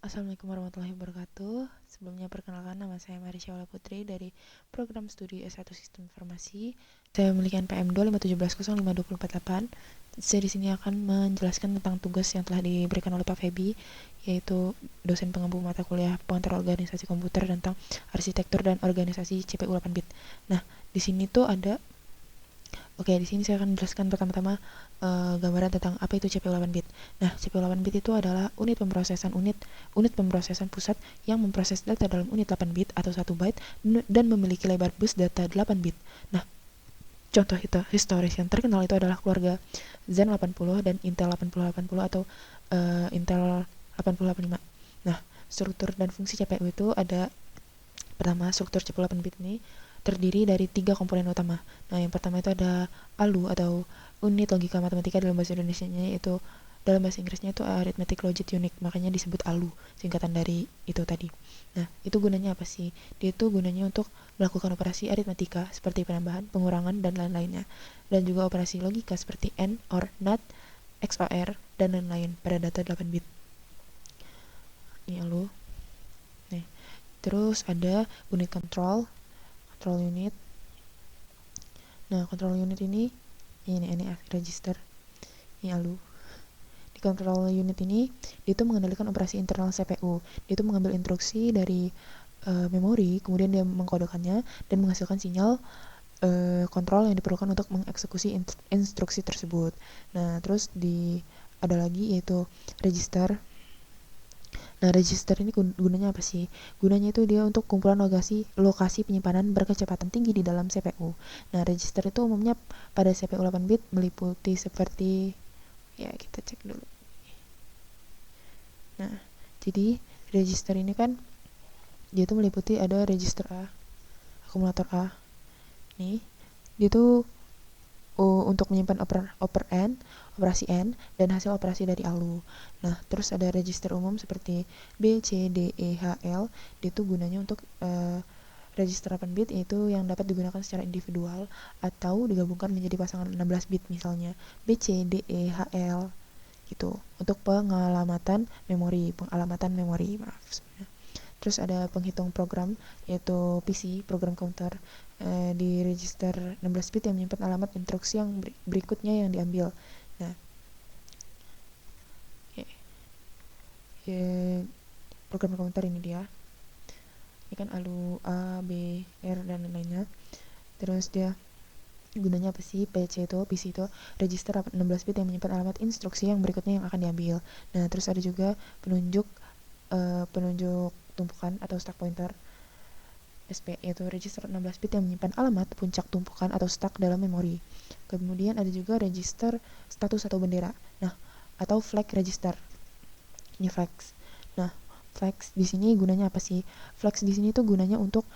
Assalamualaikum warahmatullahi wabarakatuh. Sebelumnya perkenalkan, nama saya Marisha Wala Putri dari Program Studi S1 Sistem Informasi. Saya memiliki NPM 257105248. Saya di sini akan menjelaskan tentang tugas yang telah diberikan oleh Pak Febi, yaitu dosen pengembu mata kuliah pengantar organisasi komputer tentang arsitektur dan organisasi CPU 8 bit. Nah, di sini tuh ada di sini saya akan menjelaskan pertama-tama gambaran tentang apa itu CPU 8 bit. Nah, CPU 8 bit itu adalah unit pemrosesan pusat yang memproses data dalam unit 8 bit atau 1 byte dan memiliki lebar bus data 8 bit. Nah, contoh historis yang terkenal itu adalah keluarga Zen 80 dan Intel 8080 atau Intel 8085. Nah, struktur dan fungsi CPU itu ada. Pertama, struktur CPU 8 bit ini terdiri dari 3 komponen utama. Nah, yang pertama itu ada ALU atau unit logika matematika dalam bahasa Indonesianya, yaitu dalam bahasa Inggrisnya itu Arithmetic Logic Unit, makanya disebut ALU, singkatan dari itu tadi. Nah, itu gunanya apa sih? Dia itu gunanya untuk melakukan operasi aritmatika seperti penambahan, pengurangan, dan lain-lainnya. Dan juga operasi logika seperti AND, OR, NOT, XOR, dan lain-lain pada data 8 bit. Ini ALU. Nih. Terus ada unit control unit. Nah, control unit ini register. Ini ALU. Di control unit ini, dia itu mengendalikan operasi internal CPU. Dia itu mengambil instruksi dari memori, kemudian dia mengkodekannya dan menghasilkan sinyal kontrol yang diperlukan untuk mengeksekusi instruksi tersebut. Nah, terus ada lagi yaitu register. Nah, register ini gunanya apa sih? Gunanya itu dia untuk kumpulan lokasi penyimpanan berkecepatan tinggi di dalam CPU. Nah, register itu umumnya pada CPU 8 bit meliputi seperti, ya kita cek dulu. Nah, jadi register ini kan dia itu meliputi ada register A, akumulator A. Nih, dia itu untuk menyimpan operasi N, dan hasil operasi dari ALU. Nah, terus ada register umum seperti B, C, D, E, H, L. Itu gunanya untuk register 8 bit, yaitu yang dapat digunakan secara individual atau digabungkan menjadi pasangan 16 bit, misalnya B, C, D, E, H, L gitu, untuk pengalamatan memori. Terus ada penghitung program, yaitu PC, program counter, di register 16 bit yang menyimpan alamat instruksi yang berikutnya yang diambil. Nah, program counter ini dia. Ini kan ALU A, B, R, dan lain-lainnya. Terus dia gunanya apa sih? PC itu register 16 bit yang menyimpan alamat instruksi yang berikutnya yang akan diambil. Nah, terus ada juga penunjuk tumpukan atau stack pointer, SP, yaitu register 16 bit yang menyimpan alamat puncak tumpukan atau stack dalam memori. Kemudian ada juga register status atau bendera. Nah, atau flag register. Ini flags. Nah, flags di sini gunanya apa sih? Flags di sini tuh gunanya untuk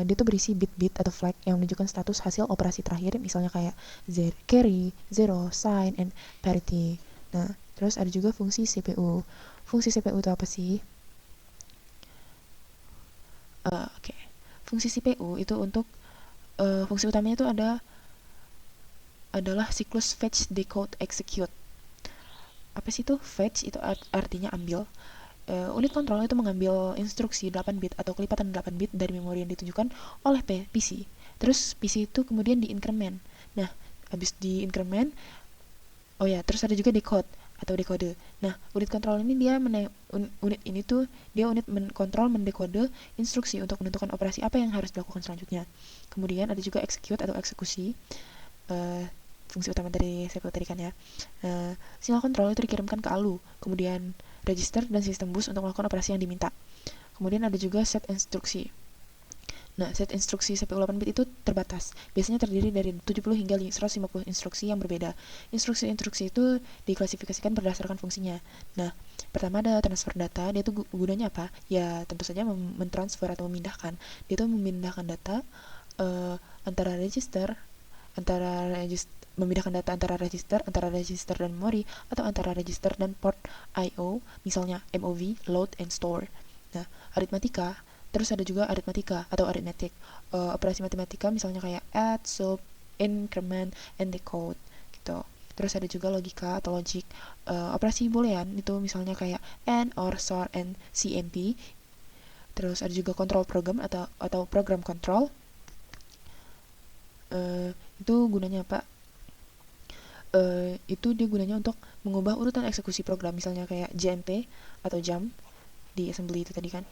dia tuh berisi bit-bit atau flag yang menunjukkan status hasil operasi terakhir, misalnya kayak carry, zero, sign, and parity. Nah, terus ada juga fungsi CPU. Fungsi CPU itu apa sih? Fungsi CPU itu untuk fungsi utamanya itu adalah siklus fetch, decode, execute. Apa sih itu? Fetch itu artinya ambil. Unit kontrol itu mengambil instruksi 8 bit atau kelipatan 8 bit dari memori yang ditunjukkan oleh PC. Terus PC itu kemudian diinkremen. Nah, habis diinkremen, terus ada juga decode atau dekode. Nah, unit kontrol ini dia unit kontrol mendekode instruksi untuk menentukan operasi apa yang harus dilakukan selanjutnya. Kemudian ada juga execute atau eksekusi. Fungsi utama dari CPU tadi kan ya. Sinyal kontrol itu dikirimkan ke ALU, kemudian register dan sistem bus untuk melakukan operasi yang diminta. Kemudian ada juga set instruksi. Nah, set instruksi CPU 8 bit itu terbatas. Biasanya terdiri dari 70 hingga 150 instruksi yang berbeda. Instruksi-instruksi itu diklasifikasikan berdasarkan fungsinya. Nah, pertama ada transfer data. Dia tuh gunanya apa? Ya, tentu saja mentransfer atau memindahkan. Dia tuh memindahkan data memindahkan data antara register dan memori, atau antara register dan port I/O, misalnya MOV, load, and store. Nah, aritmatika. Terus ada juga aritmatika atau arithmetic. Operasi matematika misalnya kayak add, sub, increment, and decode gitu. Terus ada juga logika atau logic, operasi boolean itu misalnya kayak AND, OR, SOR, and CMP. Terus ada juga control program atau program control. Itu gunanya apa? Itu dia gunanya untuk mengubah urutan eksekusi program, misalnya kayak JMP atau jump di assembly itu tadi kan.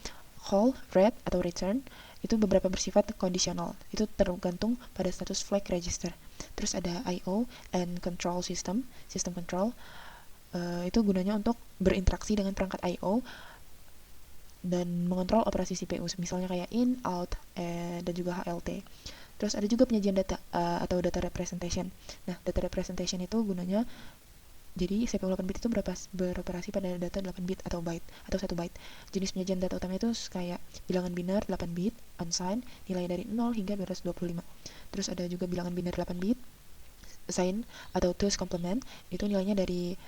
Call, read, atau return itu beberapa bersifat kondisional, itu tergantung pada status flag register. Terus ada I/O and control system control, itu gunanya untuk berinteraksi dengan perangkat I/O dan mengontrol operasi CPU, misalnya kayak in, out, dan juga HLT. Terus ada juga penyajian data atau data representation. Nah, data representation itu gunanya, jadi CPU 8 bit itu beroperasi pada data 8 bit atau byte atau 1 byte. Jenis penyajian data utama itu kayak bilangan biner 8 bit, unsigned, nilai dari 0 hingga 225. Terus ada juga bilangan biner 8 bit, signed atau two's complement, itu nilainya dari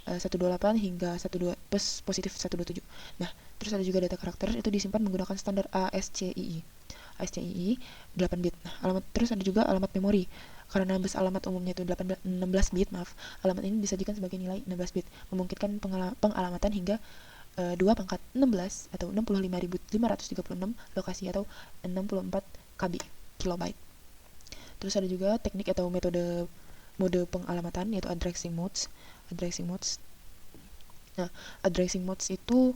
128 hingga 12 plus positif 127. Nah, terus ada juga data karakter, itu disimpan menggunakan standar ASCII 8 bit. Nah, terus ada juga alamat memori. Karena bus alamat umumnya itu 16 bit, alamat ini disajikan sebagai nilai 16 bit, memungkinkan pengalamatan hingga 2 pangkat 16 atau 65.536 lokasi atau 64 KB kilobyte. Terus ada juga teknik atau mode pengalamatan, yaitu addressing modes. Nah, addressing modes itu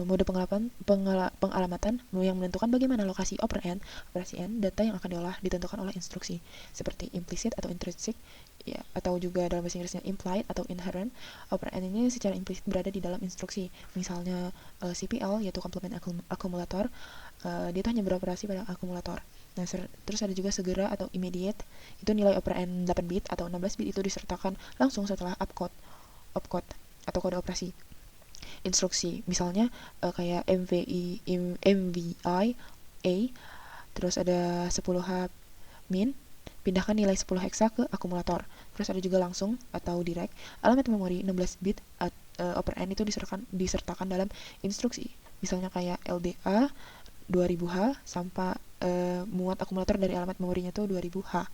mode pengalamatan yang menentukan bagaimana lokasi operasi N data yang akan diolah ditentukan oleh instruksi, seperti implicit atau intrinsic, ya, atau juga dalam bahasa Inggrisnya implied atau inherent. Operan ini secara implisit berada di dalam instruksi, misalnya CPL yaitu komplement akumulator, dia itu hanya beroperasi pada akumulator. Nah, terus ada juga segera atau immediate, itu nilai operan 8 bit atau 16 bit itu disertakan langsung setelah opcode atau kode operasi instruksi, misalnya kayak MVI A, terus ada 10H min, pindahkan nilai 10 hexa ke akumulator. Terus ada juga langsung atau direct, alamat memori 16 bit operan itu disertakan dalam instruksi, misalnya kayak LDA 2000H sampai muat akumulator dari alamat memorinya itu 2000H.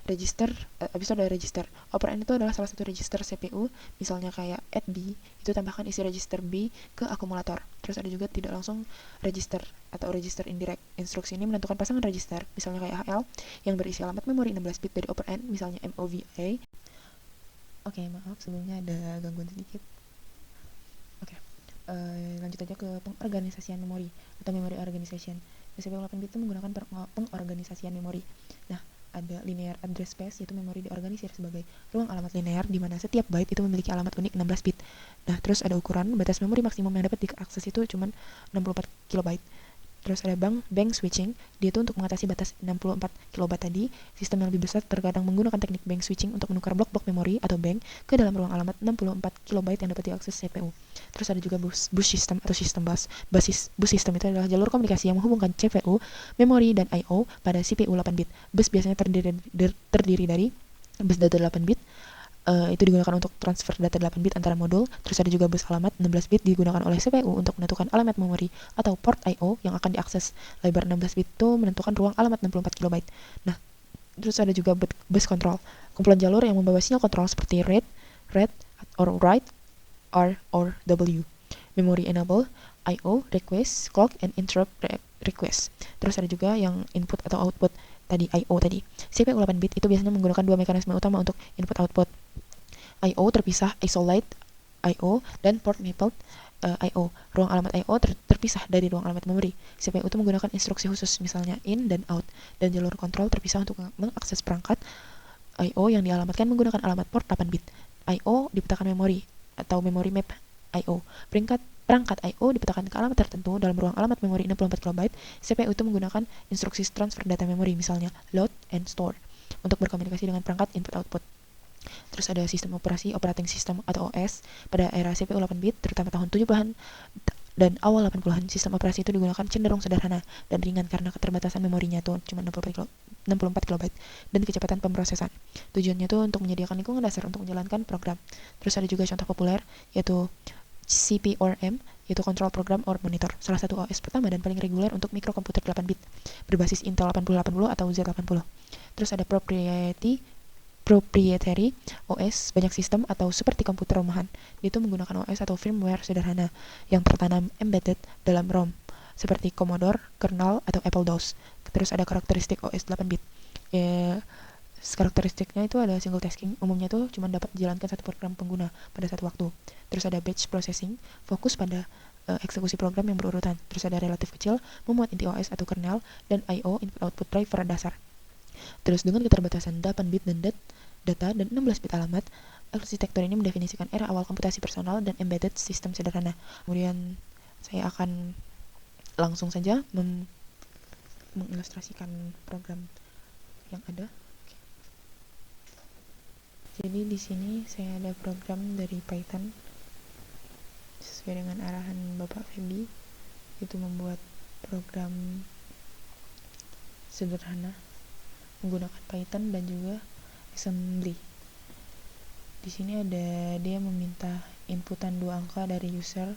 Register, habis itu ada register. Operan itu adalah salah satu register CPU, misalnya kayak add B, itu tambahkan isi register B ke akumulator. Terus ada juga tidak langsung register atau register indirect. Instruksi ini menentukan pasangan register, misalnya kayak HL, yang berisi alamat memori 16 bit dari operan, misalnya MOVA. Oke, maaf sebelumnya ada gangguan sedikit. Oke, lanjut aja ke pengorganisasian memori atau memory organization. CPU 8 bit itu menggunakan pengorganisasian memori. Nah, ada linear address space, yaitu memori diorganisir sebagai ruang alamat linear di mana setiap byte itu memiliki alamat unik 16 bit. Nah, terus ada ukuran batas memori maksimum yang dapat diakses itu cuma 64 kilobyte. Terus ada bank switching, dia itu untuk mengatasi batas 64 kilobyte tadi. Sistem yang lebih besar terkadang menggunakan teknik bank switching untuk menukar blok-blok memori atau bank ke dalam ruang alamat 64 kilobyte yang dapat diakses CPU. Terus ada juga bus system atau sistem bus. Bus system itu adalah jalur komunikasi yang menghubungkan CPU, memori, dan I/O pada CPU 8 bit. Bus biasanya terdiri dari bus data 8 bit, itu digunakan untuk transfer data 8 bit antara modul. Terus ada juga bus alamat 16 bit digunakan oleh CPU untuk menentukan alamat memori atau port I/O yang akan diakses. Lebar 16 bit itu menentukan ruang alamat 64 kilobyte. Nah, terus ada juga bus control, kumpulan jalur yang membawa sinyal kontrol seperti read or write, R or W. Memory enable, I/O request, clock, and interrupt request. Terus ada juga yang input atau output tadi, I/O tadi. CPU 8 bit itu biasanya menggunakan dua mekanisme utama untuk input output. I/O terpisah, isolate I/O, dan port mapped I/O. Ruang alamat I/O terpisah dari ruang alamat memori. CPU itu menggunakan instruksi khusus, misalnya in dan out, dan jalur kontrol terpisah untuk mengakses perangkat I/O yang dialamatkan menggunakan alamat port 8 bit. I/O dipetakan memori atau memory map I/O. Perangkat I/O dipetakan ke alamat tertentu dalam ruang alamat memori 64 kilobyte. CPU itu menggunakan instruksi transfer data memori, misalnya load and store, untuk berkomunikasi dengan perangkat input-output. Terus ada sistem operasi, operating system atau OS. Pada era CPU 8 bit, terutama tahun 70-an dan awal 80-an, sistem operasi itu digunakan cenderung sederhana dan ringan karena keterbatasan memorinya tuh cuma 64 kilobyte dan kecepatan pemrosesan. Tujuannya tuh untuk menyediakan lingkungan dasar untuk menjalankan program. Terus ada juga contoh populer, yaitu CPRM, yaitu Control Program or Monitor, salah satu OS pertama dan paling reguler untuk mikrokomputer 8 bit berbasis Intel 8080 atau Z80. Terus ada proprietary OS banyak sistem atau seperti komputer rumahan. Itu menggunakan OS atau firmware sederhana yang tertanam embedded dalam ROM seperti Commodore, kernel, atau Apple DOS. Terus ada karakteristik OS 8-bit. Karakteristiknya itu ada single tasking, umumnya tuh cuma dapat dijalankan satu program pengguna pada satu waktu. Terus ada batch processing, fokus pada eksekusi program yang berurutan. Terus ada relatif kecil, memuat inti OS atau kernel, dan I/O input output driver dasar. Terus dengan keterbatasan 8 bit dan data dan 16 bit alamat, arsitektur ini mendefinisikan era awal komputasi personal dan embedded sistem sederhana. Kemudian saya akan langsung saja mengilustrasikan program yang ada. Jadi di sini saya ada program dari Python sesuai dengan arahan Bapak Febi, itu membuat program sederhana menggunakan Python dan juga assembly. Di sini ada dia meminta inputan 2 angka dari user.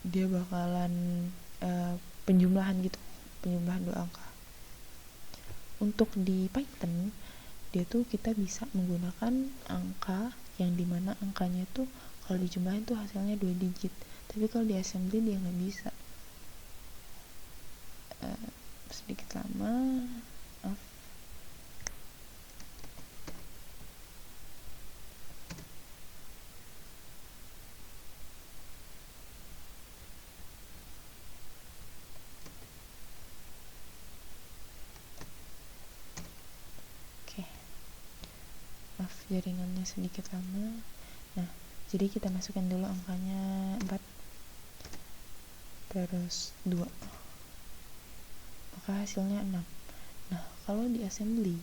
Dia bakalan penjumlahan 2 angka. Untuk di Python dia tuh kita bisa menggunakan angka yang dimana angkanya tuh kalau dijumlahin tuh hasilnya 2 digit, tapi kalau di assembly dia nggak bisa. Sedikit lama, maaf. Maaf jaringannya sedikit lama. Nah, jadi kita masukkan dulu angkanya 4 terus 2, maka hasilnya 6. Nah, kalau di assembly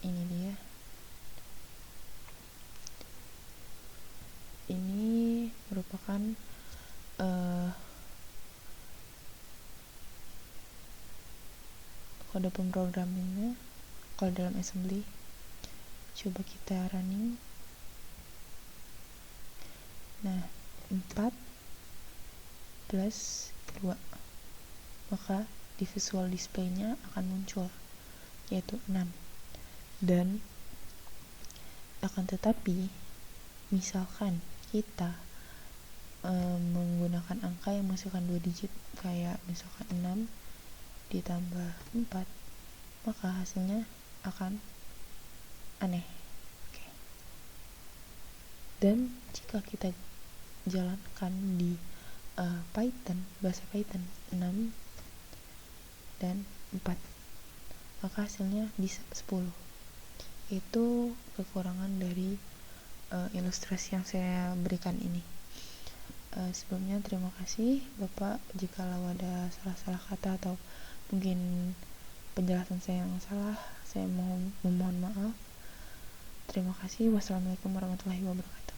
ini dia, ini merupakan kode pemrograminnya. Kalau dalam assembly coba kita running. Nah, 4 plus 2, maka di visual display-nya akan muncul yaitu 6. Dan akan tetapi misalkan kita menggunakan angka yang masukkan 2 digit, kayak misalkan 6 ditambah 4, maka hasilnya akan aneh. Dan jika kita jalankan di Python, bahasa Python 6 dan 4, maka hasilnya bisa 10. Itu kekurangan dari ilustrasi yang saya berikan ini. Sebelumnya terima kasih Bapak jikalau ada salah-salah kata atau mungkin penjelasan saya yang salah, saya mohon maaf. Terima kasih. Wassalamualaikum warahmatullahi wabarakatuh.